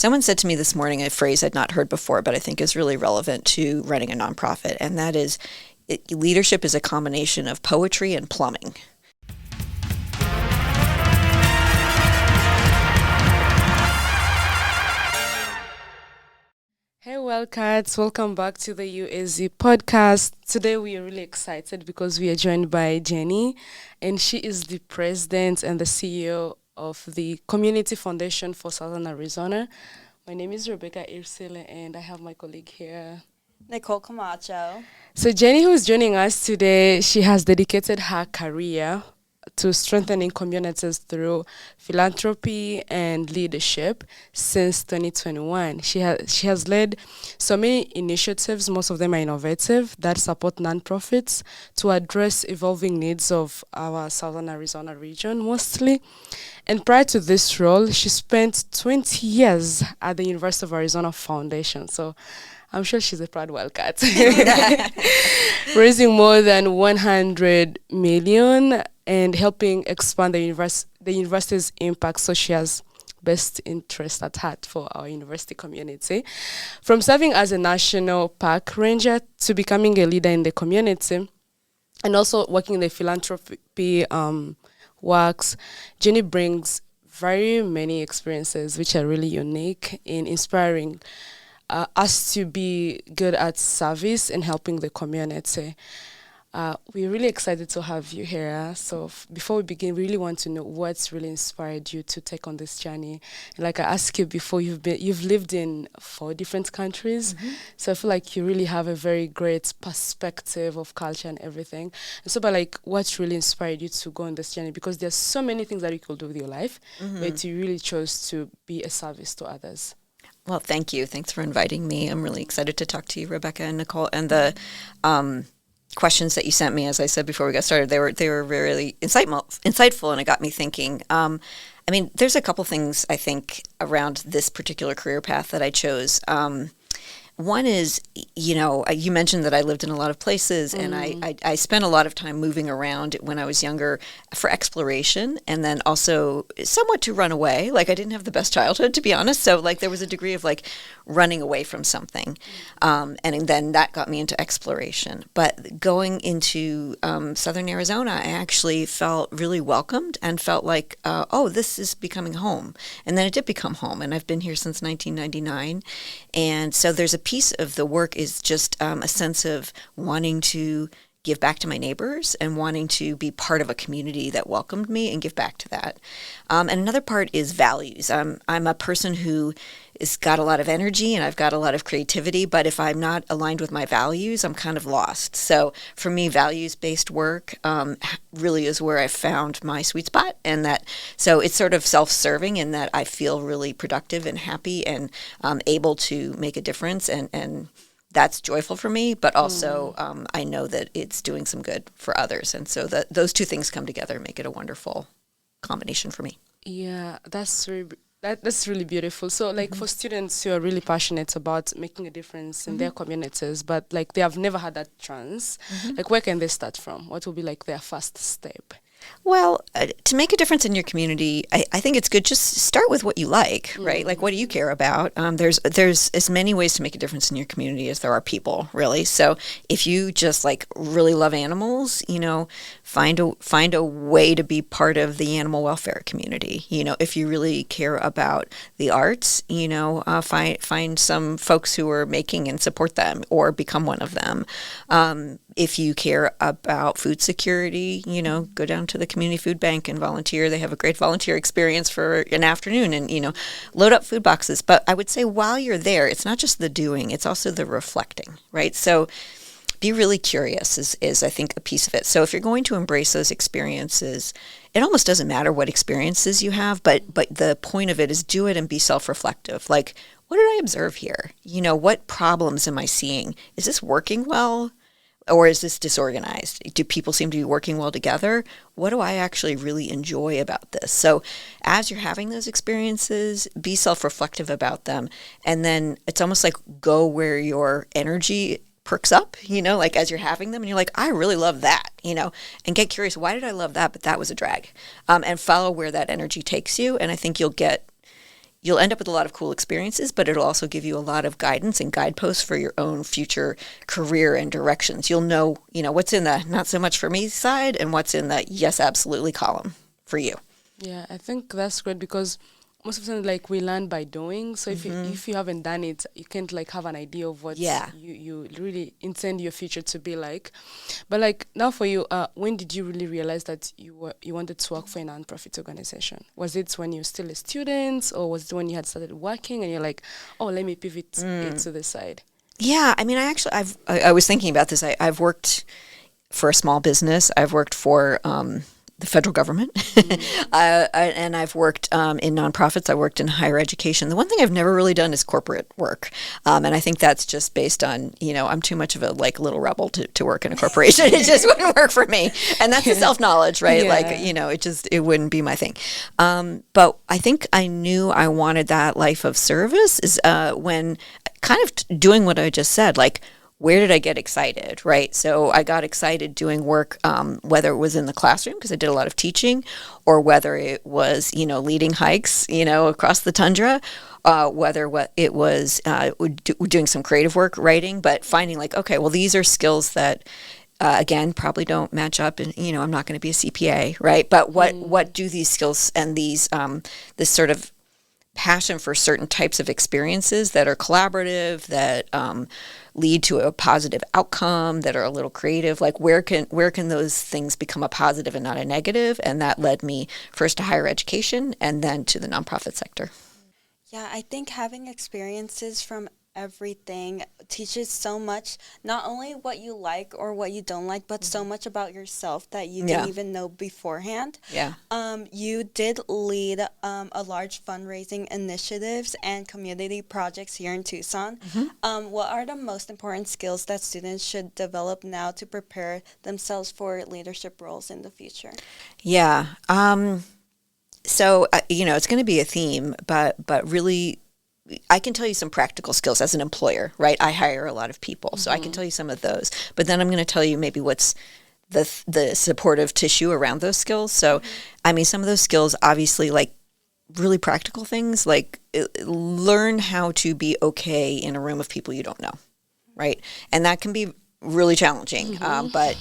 Someone said to me this morning a phrase I'd not heard before, but I think is really relevant to running a nonprofit, and that is leadership is a combination of poetry and plumbing. Hey Wildcats, welcome back to the UAZ Podcast. Today we are really excited because we are joined by Jenny, and she is the president and the CEO of the Community Foundation for Southern Arizona. My name is Ursule, and I have my colleague here, Nicole Camacho. So Jenny, who is joining us today, she has dedicated her career to strengthening communities through philanthropy and leadership since 2021. She has led so many initiatives, most of them are innovative, that support nonprofits to address evolving needs of our Southern Arizona region mostly. And prior to this role, she spent 20 years at the University of Arizona Foundation. So I'm sure she's a proud Wildcat. Raising more than 100 million and helping expand the university's impact, so she has best interest at heart for our university community. From serving as a national park ranger to becoming a leader in the community and also working in the philanthropy works, Jenny brings very many experiences which are really unique in inspiring us to be good at service and helping the community. We're really excited to have you here. So before we begin, we really want to know what's really inspired you to take on this journey. And like I asked you before, you've lived in 4 different countries. Mm-hmm. So I feel like you really have a very great perspective of culture and everything. And so, but like, what's really inspired you to go on this journey? Because there's so many things that you could do with your life, but you really chose to be a service to others. Well, thank you. Thanks for inviting me. I'm really excited to talk to you, Rebecca and Nicole. And the questions that you sent me, as I said before we got started, they were really insightful, and it got me thinking. I mean, there's a couple things I think around this particular career path that I chose. One is, you mentioned that I lived in a lot of places, and I spent a lot of time moving around when I was younger for exploration, and then also somewhat to run away. Like, I didn't have the best childhood, to be honest, so like there was a degree of like running away from something, and then that got me into exploration. But going into Southern Arizona, I actually felt really welcomed and felt like, this is becoming home. And then it did become home, and I've been here since 1999, and so there's a piece of the work is just a sense of wanting to give back to my neighbors and wanting to be part of a community that welcomed me and give back to that. And another part is values. I'm a person who has got a lot of energy and I've got a lot of creativity, but if I'm not aligned with my values, I'm kind of lost. So for me, values-based work really is where I found my sweet spot, and so it's sort of self-serving in that I feel really productive and happy and able to make a difference, and that's joyful for me, but also I know that it's doing some good for others. And so those two things come together and make it a wonderful combination for me. Yeah, that's really beautiful. So like for students who are really passionate about making a difference in their communities, but like they have never had that chance, like where can they start from? What will be like their first step? Well, to make a difference in your community, I think it's good just start with what you like, right? Like, what do you care about? There's as many ways to make a difference in your community as there are people, really. So if you just like really love animals, find a way to be part of the animal welfare community. If you really care about the arts, find some folks who are making and support them or become one of them. If you care about food security, go down to the community food bank and volunteer. They have a great volunteer experience for an afternoon and, load up food boxes. But I would say while you're there, it's not just the doing, it's also the reflecting, right? So be really curious is I think a piece of it. So if you're going to embrace those experiences, it almost doesn't matter what experiences you have, but the point of it is do it and be self-reflective. Like, what did I observe here? What problems am I seeing? Is this working well? Or is this disorganized? Do people seem to be working well together? What do I actually really enjoy about this? So as you're having those experiences, be self-reflective about them. And then it's almost like go where your energy perks up, like as you're having them and you're like, I really love that, and get curious, why did I love that? But that was a drag. And follow where that energy takes you. And I think you'll get you'll end up with a lot of cool experiences, but it'll also give you a lot of guidance and guideposts for your own future career and directions. You'll know, what's in the not so much for me side and what's in the yes, absolutely column for you. Yeah, I think that's great because most of the time, like, we learn by doing. So if you haven't done it, you can't like have an idea of what you really intend your future to be like. But like now for you, when did you really realize that you wanted to work for a nonprofit organization? Was it when you were still a student, or was it when you had started working and you're like, oh, let me pivot it to the side? Yeah, I mean, I was thinking about this. I've worked for a small business. I've worked for the federal government, and I've worked in nonprofits. I worked in higher education. The one thing I've never really done is corporate work, and I think that's just based on, I'm too much of a little rebel to work in a corporation. It just wouldn't work for me, and that's the self-knowledge, right? Yeah. It wouldn't be my thing. But I think I knew I wanted that life of service is when kind of doing what I just said, like, where did I get excited, right? So I got excited doing work, whether it was in the classroom, because I did a lot of teaching, or whether it was, leading hikes, across the tundra, whether it was doing some creative work, writing, but finding like, okay, well, these are skills that, again, probably don't match up, and, I'm not going to be a CPA, right? But what do these skills and these, this sort of passion for certain types of experiences that are collaborative, that lead to a positive outcome, that are a little creative, like where can those things become a positive and not a negative? And that led me first to higher education and then to the nonprofit sector. Yeah, I think having experiences from everything teaches so much, not only what you like or what you don't like, but so much about yourself that you didn't even know beforehand. Yeah. You did lead a large fundraising initiatives and community projects here in Tucson. What are the most important skills that students should develop now to prepare themselves for leadership roles in the future? Yeah. So, it's going to be a theme, but really, I can tell you some practical skills as an employer, right? I hire a lot of people, so I can tell you some of those. But then I'm going to tell you maybe what's the supportive tissue around those skills. So, I mean, some of those skills, obviously, like really practical things, like learn how to be okay in a room of people you don't know, right? And that can be really challenging, but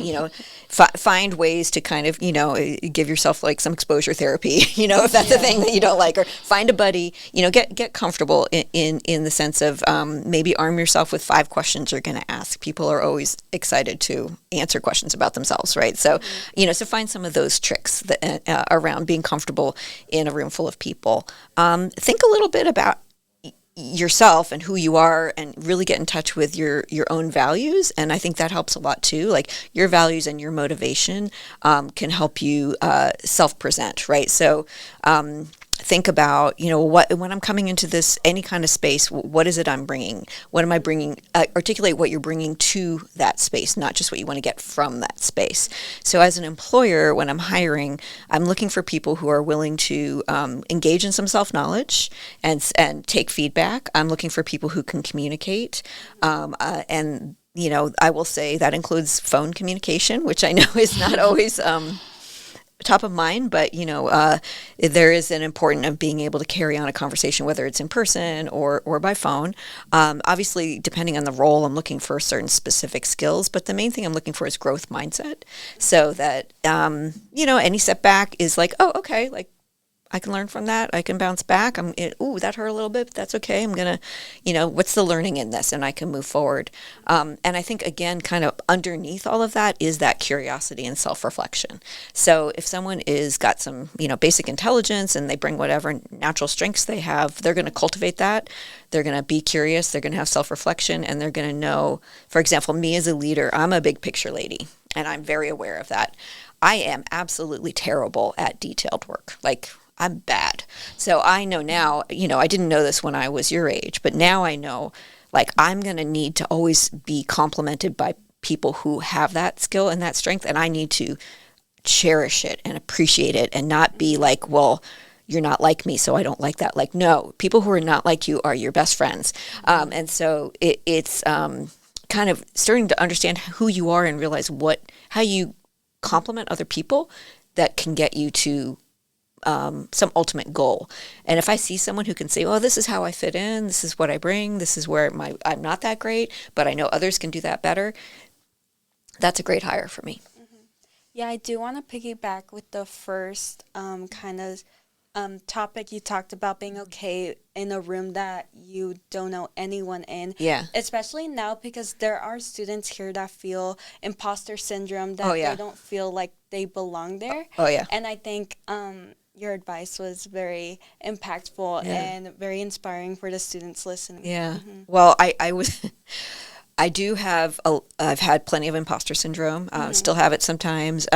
find ways to kind of give yourself like some exposure therapy, if that's a thing that you don't like, or find a buddy, get comfortable in the sense of maybe arm yourself with 5 questions you're going to ask. People are always excited to answer questions about themselves, right? So so find some of those tricks that, around being comfortable in a room full of people. Think a little bit about yourself and who you are, and really get in touch with your own values. And I think that helps a lot too. Like your values and your motivation can help you self-present, right? So think about, when I'm coming into this, any kind of space, what is it I'm bringing? What am I bringing? Articulate what you're bringing to that space, not just what you want to get from that space. So as an employer, when I'm hiring, I'm looking for people who are willing to engage in some self-knowledge and take feedback. I'm looking for people who can communicate, and I will say that includes phone communication, which I know is not always top of mind, but there is an important of being able to carry on a conversation, whether it's in person or by phone. Obviously, depending on the role, I'm looking for certain specific skills, but the main thing I'm looking for is growth mindset, so that any setback is like, oh, okay, like I can learn from that. I can bounce back. That hurt a little bit, but that's okay. I'm going to, what's the learning in this? And I can move forward. And I think, again, kind of underneath all of that is that curiosity and self-reflection. So if someone is got some, basic intelligence and they bring whatever natural strengths they have, they're going to cultivate that. They're going to be curious. They're going to have self-reflection, and they're going to know, for example, me as a leader, I'm a big picture lady, and I'm very aware of that. I am absolutely terrible at detailed work. Like, I'm bad. So I know now, I didn't know this when I was your age, but now I know, like, I'm going to need to always be complimented by people who have that skill and that strength, and I need to cherish it and appreciate it and not be like, well, you're not like me, so I don't like that. Like, no, people who are not like you are your best friends. And so it's kind of starting to understand who you are and realize how you compliment other people that can get you to some ultimate goal. And if I see someone who can say, oh, this is how I fit in, this is what I bring, this is where I'm not that great, but I know others can do that better, that's a great hire for me. Yeah, I do want to piggyback with the first kind of topic you talked about, being okay in a room that you don't know anyone in. Yeah. Especially now, because there are students here that feel imposter syndrome, that they don't feel like they belong there. Oh, yeah. And I think your advice was very impactful and very inspiring for the students listening. Yeah. Well, I do have, I've had plenty of imposter syndrome, still have it sometimes.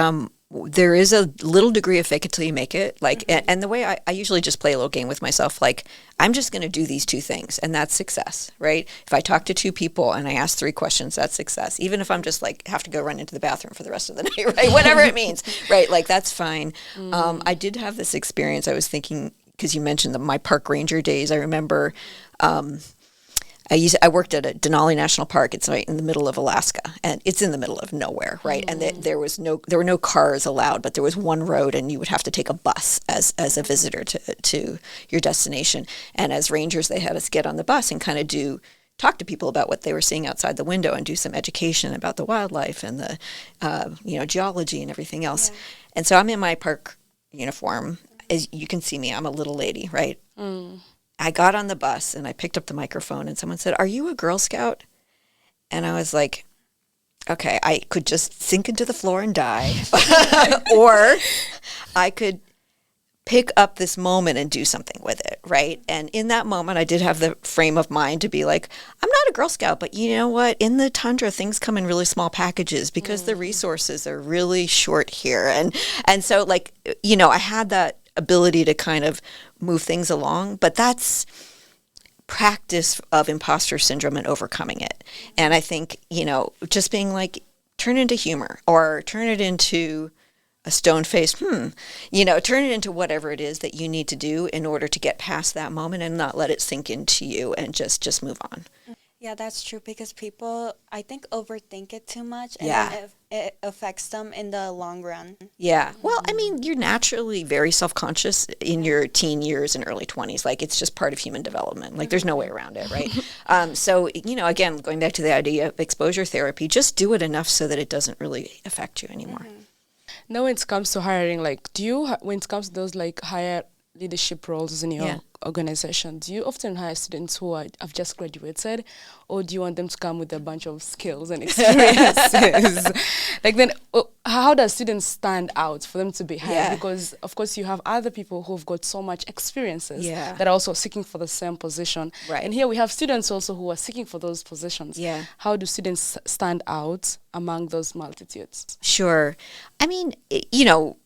There is a little degree of fake it till you make it. Like, and the way I usually just play a little game with myself, like, I'm just going to do these two things, and that's success, right? If I talk to two people and I ask 3 questions, that's success. Even if I'm just like, have to go run into the bathroom for the rest of the night, right? Whatever it means, right? Like, that's fine. I did have this experience. I was thinking, because you mentioned my park ranger days, I remember, I worked at a Denali National Park. It's right in the middle of Alaska, and it's in the middle of nowhere, right? And there were no cars allowed, but there was one road, and you would have to take a bus as a visitor to your destination. And as rangers, they had us get on the bus and kind of talk to people about what they were seeing outside the window and do some education about the wildlife and the geology and everything else. Yeah. And so I'm in my park uniform. As you can see me, I'm a little lady, right? I got on the bus and I picked up the microphone and someone said, "Are you a Girl Scout?" And I was like, okay, I could just sink into the floor and die, or I could pick up this moment and do something with it, right? And in that moment, I did have the frame of mind to be like, I'm not a Girl Scout, but you know what? In the tundra, things come in really small packages because the resources are really short here. And so, like, I had that ability to kind of move things along, but that's practice of imposter syndrome and overcoming it. And I think, just being like, turn it into humor or turn it into a stone-faced, turn it into whatever it is that you need to do in order to get past that moment and not let it sink into you and just move on. Yeah, that's true, because people, I think, overthink it too much, and it affects them in the long run. Yeah. Well, I mean, you're naturally very self-conscious in your teen years and early 20s. Like, it's just part of human development. Like, there's no way around it, right? So, again, going back to the idea of exposure therapy, just do it enough so that it doesn't really affect you anymore. Now, when it comes to hiring, like, when it comes to those, like, higher leadership roles in your organization, do you often hire students who have just graduated, or do you want them to come with a bunch of skills and experiences? Like, then how does students stand out for them to be hired? Because of course you have other people who've got so much experiences that are also seeking for the same position, right? And here we have students also who are seeking for those positions. How do students stand out among those multitudes? Sure. I mean,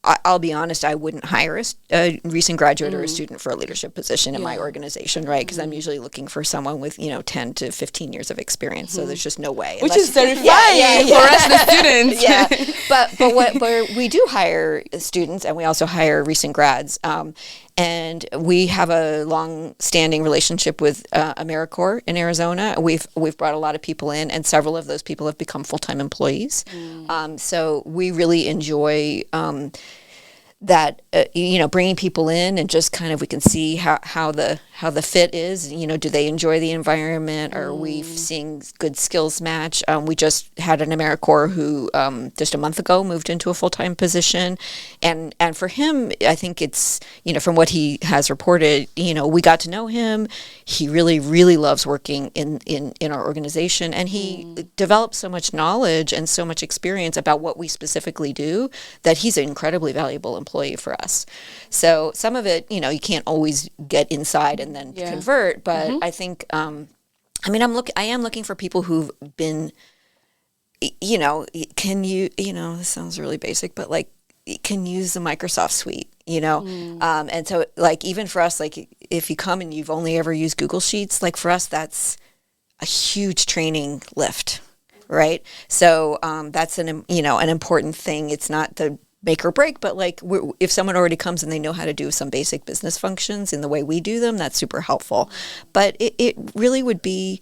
I'll be honest, I wouldn't hire a recent graduate or a student for a leadership position in my organization, right? Because I'm usually looking for someone with, 10 to 15 years of experience. So there's just no way. Which is terrifying for us, the students. But we do hire students, and we also hire recent grads. And we have a long-standing relationship with AmeriCorps in Arizona. We've brought a lot of people in, and several of those people have become full-time employees. So we really enjoy that, bringing people in and just kind of, we can see how the fit is. Do they enjoy the environment? Are we seeing good skills match? We just had an AmeriCorps who just a month ago moved into a full-time position, and for him, I think it's, from what he has reported, we got to know him. He really, really loves working in our organization, and he developed so much knowledge and so much experience about what we specifically do that he's an incredibly valuable employee for us. So some of it, you can't always get inside and then convert, but I think, I am looking for people who've been, this sounds really basic, but like, can use the Microsoft suite, and so, like, even for us, like, if you come and you've only ever used Google Sheets, like, for us, that's a huge training lift, right? So that's an important thing. It's not the make or break, but like, if someone already comes and they know how to do some basic business functions in the way we do them, that's super helpful. But it really would be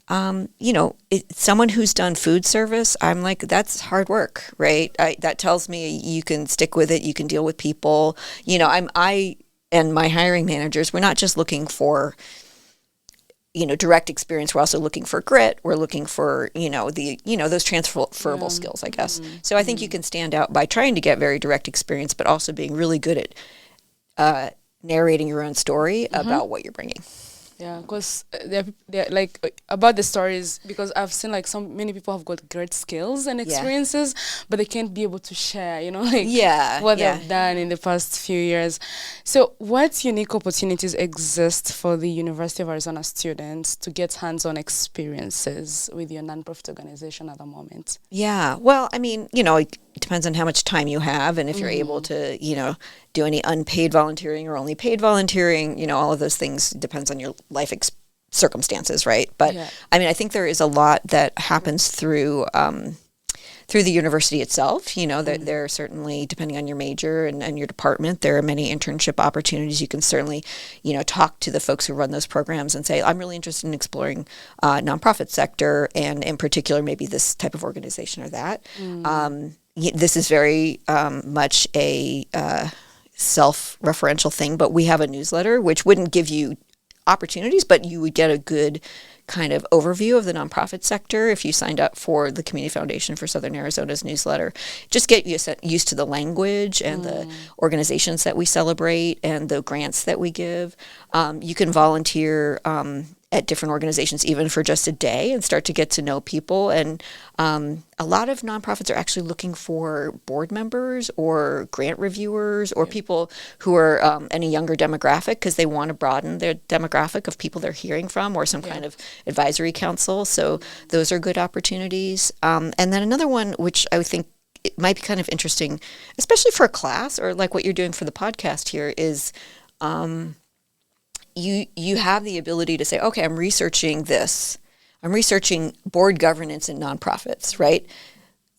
someone who's done food service, I'm like, that's hard work, right? That tells me you can stick with it. You can deal with people. I and my hiring managers, we're not just looking for, direct experience. We're also looking for grit. We're looking for, those transferable skills, I guess. So I think you can stand out by trying to get very direct experience, but also being really good at narrating your own story about what you're bringing. Yeah, because they're like about the stories, because I've seen like many people have got great skills and experiences, but they can't be able to share, what they've done in the past few years. So what unique opportunities exist for the University of Arizona students to get hands-on experiences with your nonprofit organization at the moment? Yeah, well, I mean, it depends on how much time you have and if you're able to, do any unpaid volunteering or only paid volunteering, all of those things depends on your life circumstances, right? But I mean, I think there is a lot that happens through the university itself. There are certainly, depending on your major and your department, there are many internship opportunities. You can certainly, talk to the folks who run those programs and say, I'm really interested in exploring nonprofit sector, and in particular, maybe this type of organization or that. This is very much a self-referential thing, but we have a newsletter which wouldn't give you opportunities, but you would get a good kind of overview of the nonprofit sector if you signed up for the Community Foundation for Southern Arizona's newsletter. Just get used to the language and the organizations that we celebrate and the grants that we give. You can volunteer at different organizations even for just a day and start to get to know people. And a lot of nonprofits are actually looking for board members or grant reviewers or people who are in a younger demographic, because they want to broaden their demographic of people they're hearing from, or some kind of advisory council. So those are good opportunities. And then another one, which I would think it might be kind of interesting, especially for a class or like what you're doing for the podcast here, is you have the ability to say, okay, I'm researching this. I'm researching board governance in nonprofits, right?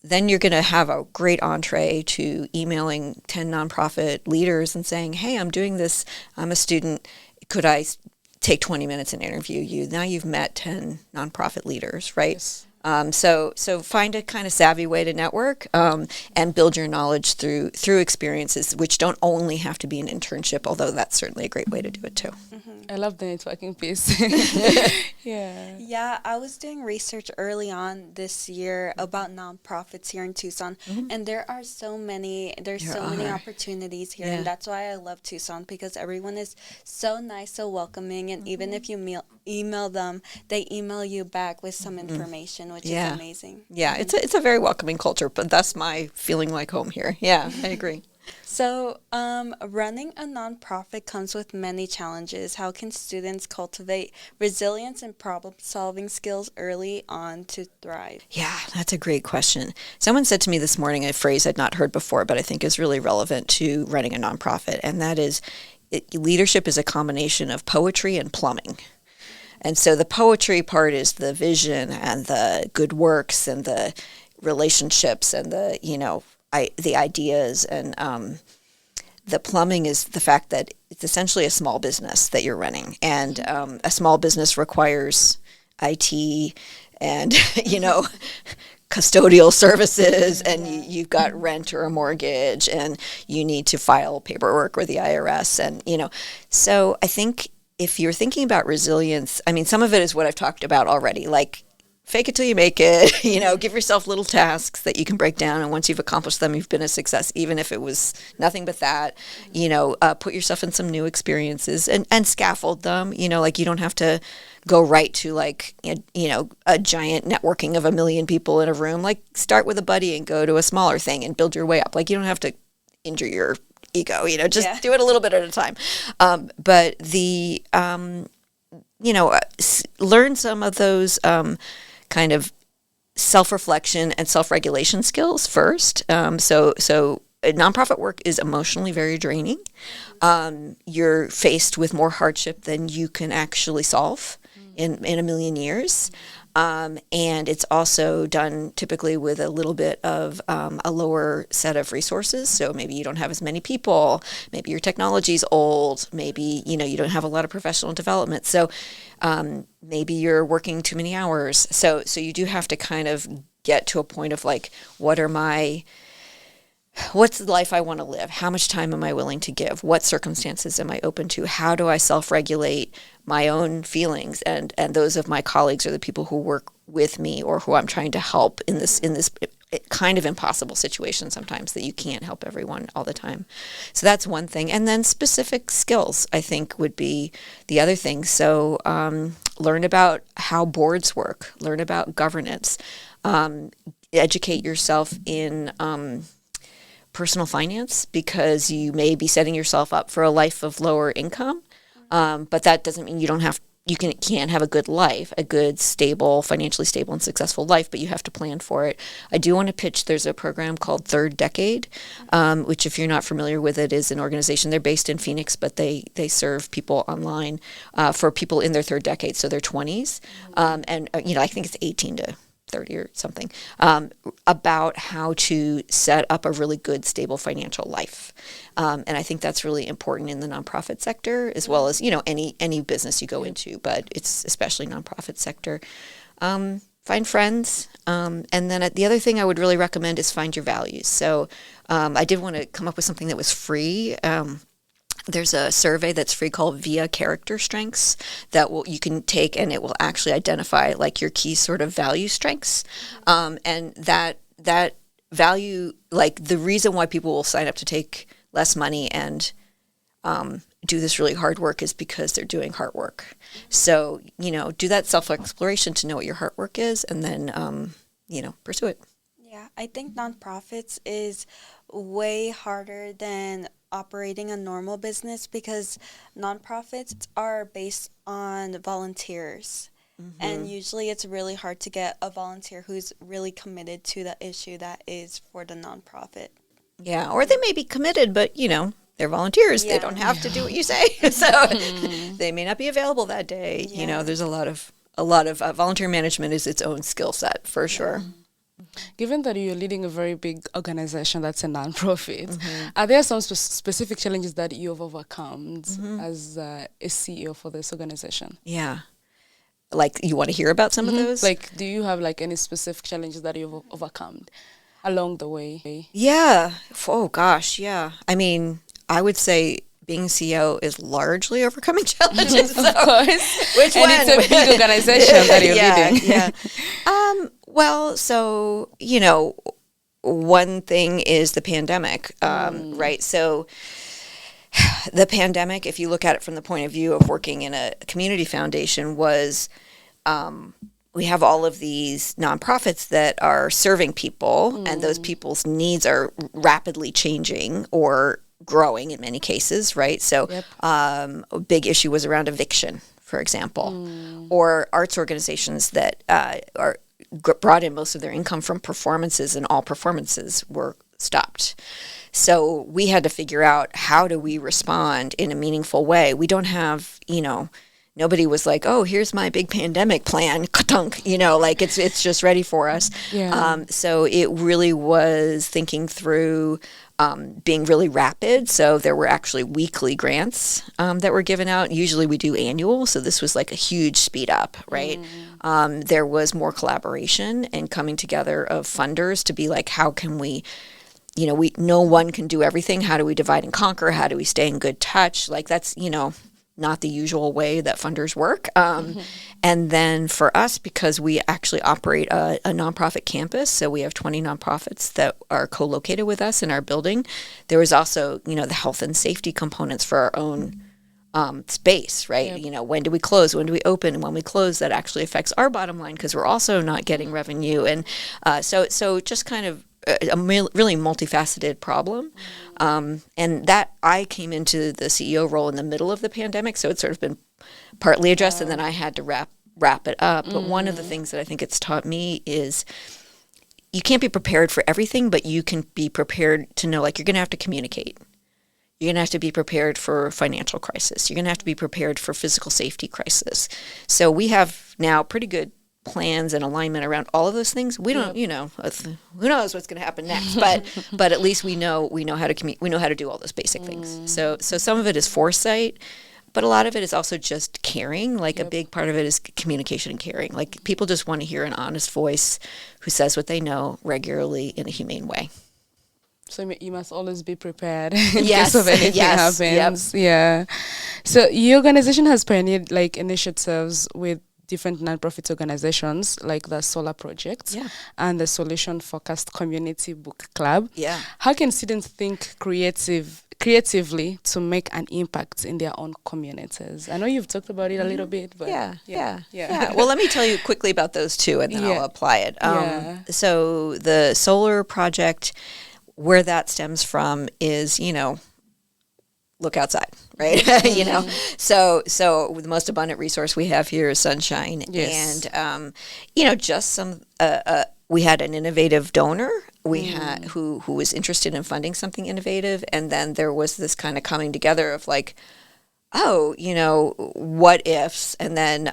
Then you're going to have a great entree to emailing 10 nonprofit leaders and saying, hey, I'm doing this. I'm a student. Could I take 20 minutes and interview you? Now you've met 10 nonprofit leaders, right? Yes. So find a kind of savvy way to network and build your knowledge through experiences, which don't only have to be an internship, although that's certainly a great way to do it too. I love the networking piece. Yeah, I was doing research early on this year about nonprofits here in Tucson, and there's so many opportunities here, and that's why I love Tucson, because everyone is so nice, so welcoming, and even if you email them, they email you back with some information, which is amazing. Yeah, it's a very welcoming culture, but that's my feeling like home here. Yeah, I agree. So, running a nonprofit comes with many challenges. How can students cultivate resilience and problem-solving skills early on to thrive? Yeah, that's a great question. Someone said to me this morning a phrase I'd not heard before, but I think is really relevant to running a nonprofit, and that is, leadership is a combination of poetry and plumbing. And so the poetry part is the vision and the good works and the relationships and the, the ideas, and the plumbing is the fact that it's essentially a small business that you're running, and a small business requires IT and custodial services, and you've got rent or a mortgage, and you need to file paperwork with the IRS, and so I think if you're thinking about resilience, I mean, some of it is what I've talked about already, like fake it till you make it, give yourself little tasks that you can break down. And once you've accomplished them, you've been a success, even if it was nothing but that, put yourself in some new experiences and scaffold them, like you don't have to go right to like, a giant networking of 1 million people in a room. Like start with a buddy and go to a smaller thing and build your way up. Like you don't have to injure your ego, just do it a little bit at a time. But the, learn some of those, kind of self-reflection and self-regulation skills first. So nonprofit work is emotionally very draining. You're faced with more hardship than you can actually solve in 1 million years. And it's also done typically with a little bit of a lower set of resources. So maybe you don't have as many people, maybe your technology's old, maybe, you don't have a lot of professional development. So maybe you're working too many hours. So you do have to kind of get to a point of like, what's the life I want to live? How much time am I willing to give? What circumstances am I open to? How do I self-regulate my own feelings and those of my colleagues or the people who work with me or who I'm trying to help in this kind of impossible situation sometimes that you can't help everyone all the time. So that's one thing. And then specific skills, I think, would be the other thing. So learn about how boards work, learn about governance, educate yourself in personal finance, because you may be setting yourself up for a life of lower income, but that doesn't mean you can't have a good life, a good, stable, financially stable and successful life, but you have to plan for it. I do want to pitch, there's a program called Third Decade, which, if you're not familiar with it, is an organization. They're based in Phoenix, but they serve people online for people in their third decade, so their 20s. And I think it's 18 to 30 or something, about how to set up a really good, stable financial life. And I think that's really important in the nonprofit sector, as well as, any business you go into, but it's especially nonprofit sector. Find friends. And then the other thing I would really recommend is find your values. So I did want to come up with something that was free. There's a survey that's free called Via Character Strengths that you can take, and it will actually identify like your key sort of value strengths. And that value, like the reason why people will sign up to take less money and do this really hard work is because they're doing hard work. So, do that self-exploration to know what your hard work is, and then, pursue it. Yeah, I think nonprofits is way harder than operating a normal business, because nonprofits are based on volunteers. And usually it's really hard to get a volunteer who's really committed to the issue that is for the nonprofit. Yeah, or they may be committed, but they're volunteers. Yeah. They don't have to do what you say, so they may not be available that day. Yeah. There's a lot of volunteer management is its own skill set for sure. Given that you're leading a very big organization that's a nonprofit, are there some specific challenges that you've overcome as a CEO for this organization? Yeah. Like, you want to hear about some of those? Like, do you have like any specific challenges that you've overcome along the way? Yeah. Oh, gosh. Yeah. I mean, I would say being CEO is largely overcoming challenges. Of course. Which one? And it's a big organization that you're leading. Yeah. Well, so, one thing is the pandemic, right? So the pandemic, if you look at it from the point of view of working in a community foundation, was we have all of these nonprofits that are serving people, and those people's needs are rapidly changing or growing in many cases, right? So a big issue was around eviction, for example, or arts organizations that brought in most of their income from performances, and all performances were stopped. So we had to figure out, how do we respond in a meaningful way? We don't have, nobody was like, oh, here's my big pandemic plan, ka-tunk, like it's just ready for us. Yeah. So it really was thinking through being really rapid. So there were actually weekly grants that were given out. Usually we do annual, so this was like a huge speed up, right? There was more collaboration and coming together of funders to be like, how can we, no one can do everything. How do we divide and conquer? How do we stay in good touch? Like, that's, not the usual way that funders work. And then for us, because we actually operate a nonprofit campus, so we have 20 nonprofits that are co-located with us in our building, there was also, the health and safety components for our own space, right? Yep. When do we close? When do we open? And when we close, that actually affects our bottom line because we're also not getting revenue. And so just kind of a really multifaceted problem. And that I came into the CEO role in the middle of the pandemic, so it's sort of been partly addressed, and then I had to wrap it up. But one of the things that I think it's taught me is you can't be prepared for everything, but you can be prepared to know, like, you're going to have to communicate. You're going to have to be prepared for financial crisis. You're going to have to be prepared for physical safety crisis. So we have now pretty good plans and alignment around all of those things, we don't, who knows what's going to happen next, but at least we know how to we know how to do all those basic things. So some of it is foresight, but a lot of it is also just caring. Like a big part of it is communication and caring. Like people just want to hear an honest voice who says what they know regularly in a humane way. So you must always be prepared in case of anything happens. Yep. Yeah. So your organization has pioneered like initiatives with different nonprofit organizations like the Solar Project and the Solution Focused Community Book Club. Yeah. How can students think creatively to make an impact in their own communities? I know you've talked about it a little bit, but yeah. Well, let me tell you quickly about those two, and then I'll apply it. So the Solar Project, where that stems from is, look outside, right? So the most abundant resource we have here is sunshine. Yes. And, just some, we had an innovative donor we had who was interested in funding something innovative. And then there was this kind of coming together of like, what ifs? And then,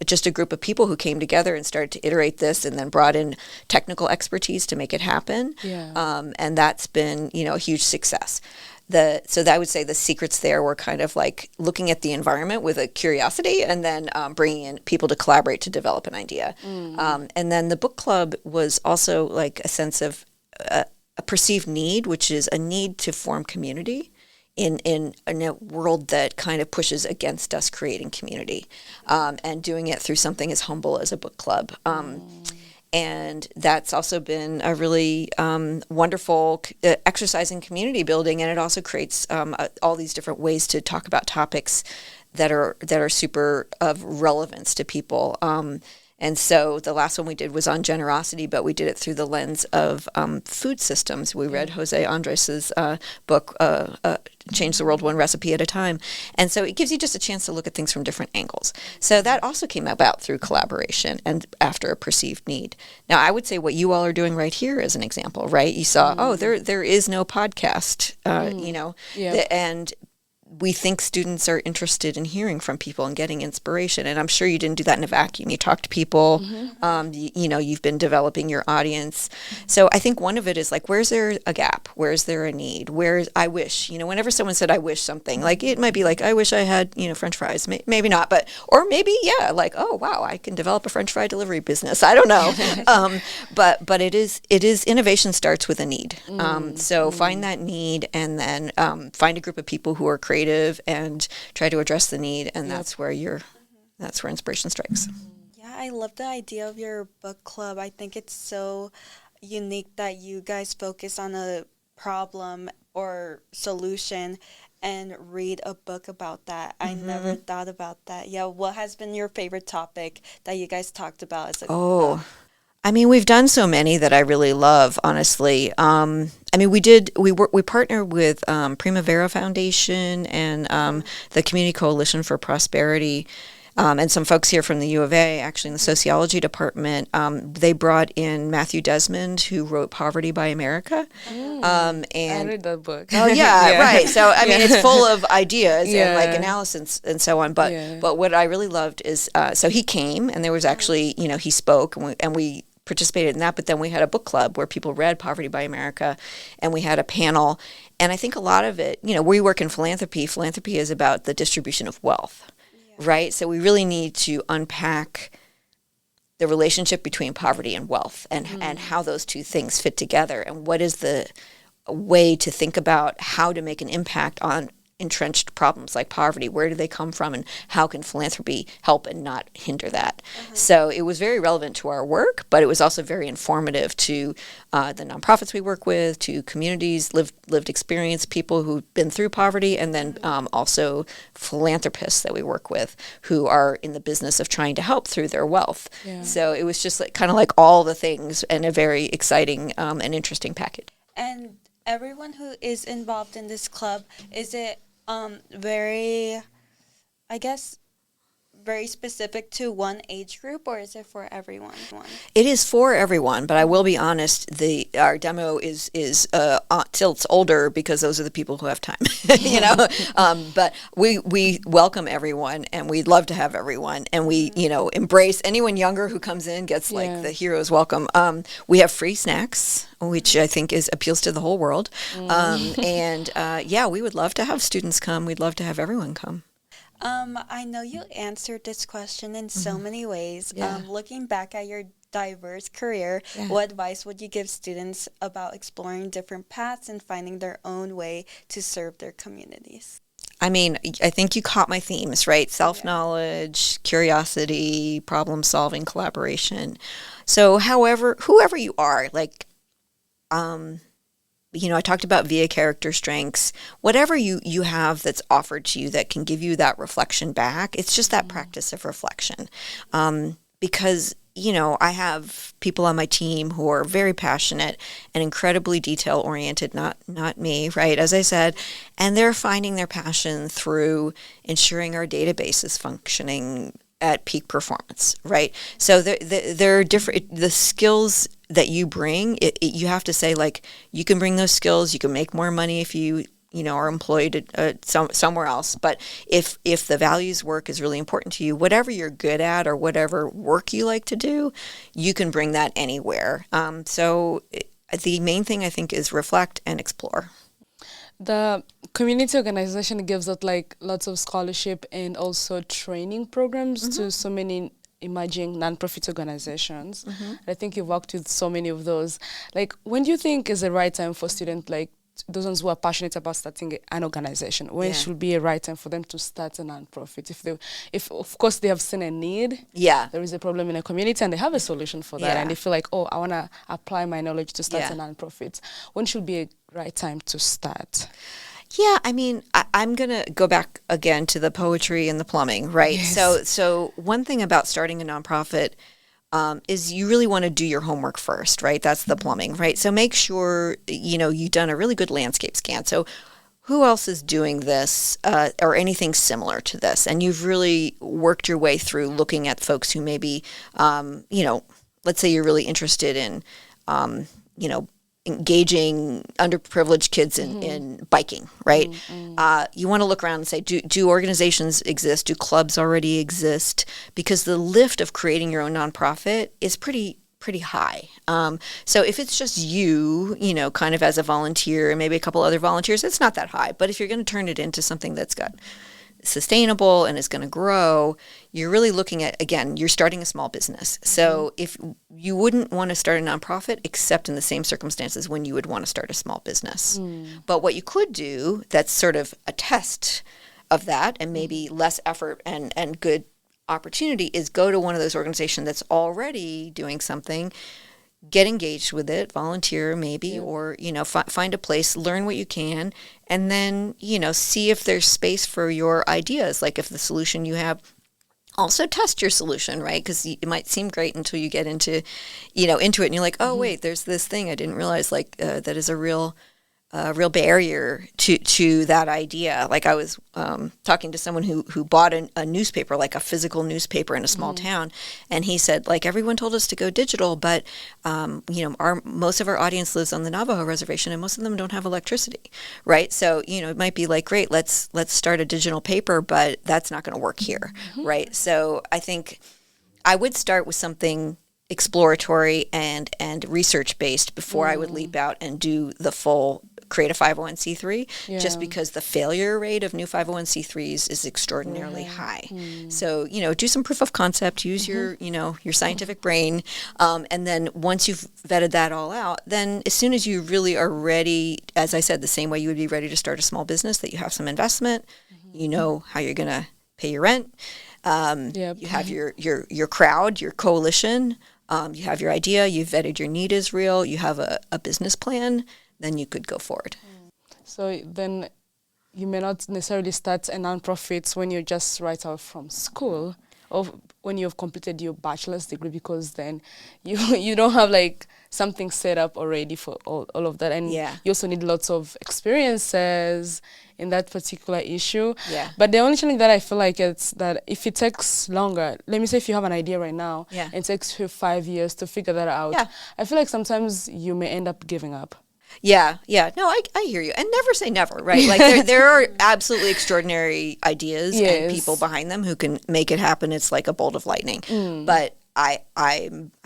just a group of people who came together and started to iterate this and then brought in technical expertise to make it happen. Yeah. And that's been, a huge success. So that I would say the secrets there were kind of like looking at the environment with a curiosity and then bringing in people to collaborate to develop an idea. And then the book club was also like a sense of a perceived need, which is a need to form community in a world that kind of pushes against us creating community, and doing it through something as humble as a book club. And that's also been a really wonderful exercise in community building, and it also creates all these different ways to talk about topics that are super of relevance to people. And so the last one we did was on generosity, but we did it through the lens of food systems. We read Jose Andres' book, Change the World One Recipe at a Time. And so it gives you just a chance to look at things from different angles. So that also came about through collaboration and after a perceived need. Now, I would say what you all are doing right here is an example, right? You saw, there is no podcast, and we think students are interested in hearing from people and getting inspiration. And I'm sure you didn't do that in a vacuum. You talk to people, you've been developing your audience. So I think one of it is like, where's there a gap? Where's there a need? I wish, whenever someone said, I wish something, like it might be like, I wish I had, French fries, maybe not, or maybe, like, oh, wow, I can develop a French fry delivery business. I don't know. But it is innovation starts with a need. So find that need and then find a group of people who are creative and try to address the need, and that's where inspiration strikes. Yeah, I love the idea of your book club. I think it's so unique that you guys focus on a problem or solution and read a book about that. I never thought about that. Yeah, what has been your favorite topic that you guys talked about as a club? I mean, we've done so many that I really love, honestly. We partnered with Primavera Foundation and the Community Coalition for Prosperity, and some folks here from the U of A, actually in the sociology department. They brought in Matthew Desmond, who wrote Poverty by America. And I read that book. Oh, yeah, right. So, I mean, it's full of ideas and like analysis and so on. But what I really loved is, so he came and there was actually, he spoke and we participated in that, but then we had a book club where people read Poverty by America, and we had a panel. And I think a lot of it, we work in philanthropy. Philanthropy is about the distribution of wealth, right? So we really need to unpack the relationship between poverty and wealth and how those two things fit together, and what is the way to think about how to make an impact on entrenched problems like poverty. Where do they come from, and how can philanthropy help and not hinder that? So it was very relevant to our work, but it was also very informative to the nonprofits we work with, to communities, lived experience, people who've been through poverty, and then also philanthropists that we work with who are in the business of trying to help through their wealth. So it was just kind of like all the things, and a very exciting and interesting package. And everyone who is involved in this club, is it very, I guess, very specific to one age group, or is it for everyone? It is for everyone, but I will be honest. Our demo is tilts older because those are the people who have time, you know. But we welcome everyone, and we'd love to have everyone, and we embrace anyone younger who comes in gets like the hero's welcome. We have free snacks, which I think appeals to the whole world, and we would love to have students come. We'd love to have everyone come. I know you answered this question in so many ways. Yeah. Looking back at your diverse career, what advice would you give students about exploring different paths and finding their own way to serve their communities? I mean, I think you caught my themes, right? Self-knowledge, curiosity, problem-solving, collaboration. So whoever you are, like, I talked about via character strengths. Whatever you have that's offered to you that can give you that reflection back, it's just that practice of reflection. Because, I have people on my team who are very passionate and incredibly detail-oriented, not me, right, as I said, and they're finding their passion through ensuring our database is functioning at peak performance, right? So there are different, the skills that you bring, you have to say, like, you can bring those skills, you can make more money if you are employed somewhere else. But if the values work is really important to you, whatever you're good at or whatever work you like to do, you can bring that anywhere. So the main thing, I think, is reflect and explore. The community organization gives out like lots of scholarship and also training programs to so many emerging nonprofit organizations. I think you've worked with so many of those. Like, when do you think is the right time for students, like those ones who are passionate about starting an organization? When should be a right time for them to start a nonprofit? If of course they have seen a need, there is a problem in a community and they have a solution for that, and they feel like, oh, I want to apply my knowledge to start a nonprofit. When should be a right time to start? Yeah, I mean, I'm going to go back again to the poetry and the plumbing, right? Yes. So one thing about starting a nonprofit is you really want to do your homework first, right? That's the plumbing, right? So make sure, you've done a really good landscape scan. So who else is doing this or anything similar to this? And you've really worked your way through looking at folks who maybe, let's say you're really interested in, engaging underprivileged kids in biking, right? You want to look around and say, do organizations exist? Do clubs already exist? Because the lift of creating your own nonprofit is pretty high. So if it's just you, kind of as a volunteer and maybe a couple other volunteers, it's not that high. But if you're going to turn it into something that's got sustainable and is going to grow, you're really looking at, again, you're starting a small business. So if you wouldn't want to start a nonprofit except in the same circumstances when you would want to start a small business. But what you could do that's sort of a test of that and maybe less effort and good opportunity is go to one of those organizations that's already doing something, get engaged with it, volunteer maybe, or, find a place, learn what you can, and then, see if there's space for your ideas. Like if the solution you have, also test your solution, right? Because it might seem great until you get into it and you're like, oh, wait, there's this thing I didn't realize, that is a real barrier to that idea. Like I was talking to someone who bought a newspaper, like a physical newspaper in a small town, and he said, like, everyone told us to go digital, but most of our audience lives on the Navajo reservation, and most of them don't have electricity, right? So it might be like, great, let's start a digital paper, but that's not going to work here, right? So I think I would start with something exploratory and research based before I would leap out and do the full create a 501c3, just because the failure rate of new 501c3s is extraordinarily high. So, do some proof of concept, use your scientific brain, and then once you've vetted that all out, then as soon as you really are ready, as I said, the same way you would be ready to start a small business, that you have some investment, you know how you're going to pay your rent, you have your crowd, your coalition, you have your idea, you've vetted your need is real, you have a business plan, then you could go forward. So then you may not necessarily start a nonprofit when you're just right out from school. of when you've completed your bachelor's degree, because then you don't have like something set up already for all of that. And Yeah. you also need lots of experiences in that particular issue. Yeah. But the only challenge that I feel like it's that if it takes longer, let me say if you have an idea right now, Yeah. and it takes you 5 years to figure that out, Yeah. I feel like sometimes you may end up giving up. Yeah, yeah. No, I hear you. And never say never, right? Like there are absolutely extraordinary ideas and Yes. people behind them who can make it happen. It's like a bolt of lightning. But I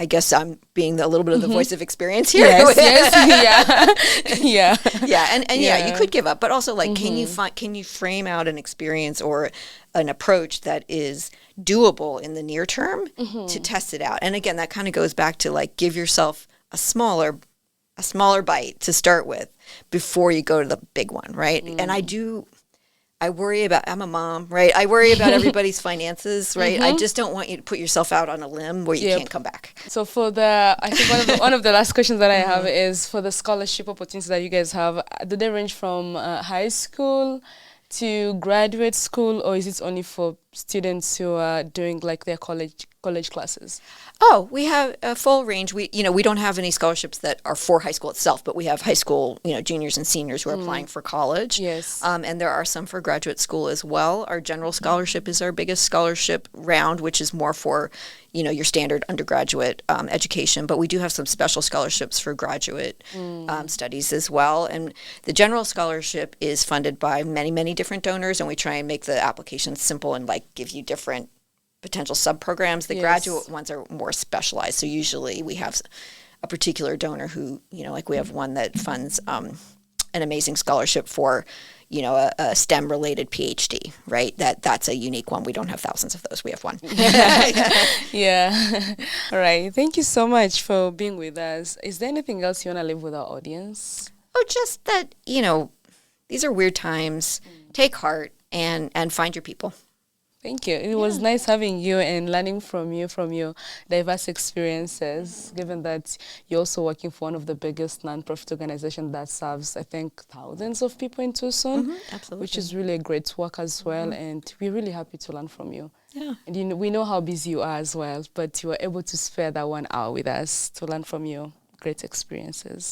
guess I'm being a little bit of the voice of experience here. Yes, yes, yeah. Yeah, and yeah, you Yeah. could give up, but also like can you frame out an experience or an approach that is doable in the near term to test it out? And again, that kind of goes back to like give yourself a smaller bite to start with before you go to the big one, right? And I worry about, I'm a mom, right? I worry about everybody's finances, right? I just don't want you to put yourself out on a limb where you Yep. can't come back. So I think one of the last questions that I have is for the scholarship opportunities that you guys have. Do they range from high school to graduate school, or is it only for students who are doing like their college classes? Oh, we have a full range. We don't have any scholarships that are for high school itself, but we have high school, juniors and seniors who are applying for college. Yes. And there are some for graduate school as well. Our general scholarship is our biggest scholarship round, which is more for, your standard undergraduate education. But we do have some special scholarships for graduate studies as well. And the general scholarship is funded by many, many different donors, and we try and make the application simple and like give you different potential sub-programs. The Yes. graduate ones are more specialized. So usually we have a particular donor who, like we have one that funds an amazing scholarship for, a STEM-related PhD, right? That's a unique one. We don't have thousands of those. We have one. Yeah. All right. Thank you so much for being with us. Is there anything else you want to leave with our audience? Oh, just that, these are weird times. Take heart and find your people. Thank you. It was nice having you and learning from your diverse experiences, given that you're also working for one of the biggest nonprofit organizations that serves, I think, thousands of people in Tucson, Absolutely. which is really a great work as well. And we're really happy to learn from you. Yeah. And we know how busy you are as well, but you were able to spare that 1 hour with us to learn from your great experiences.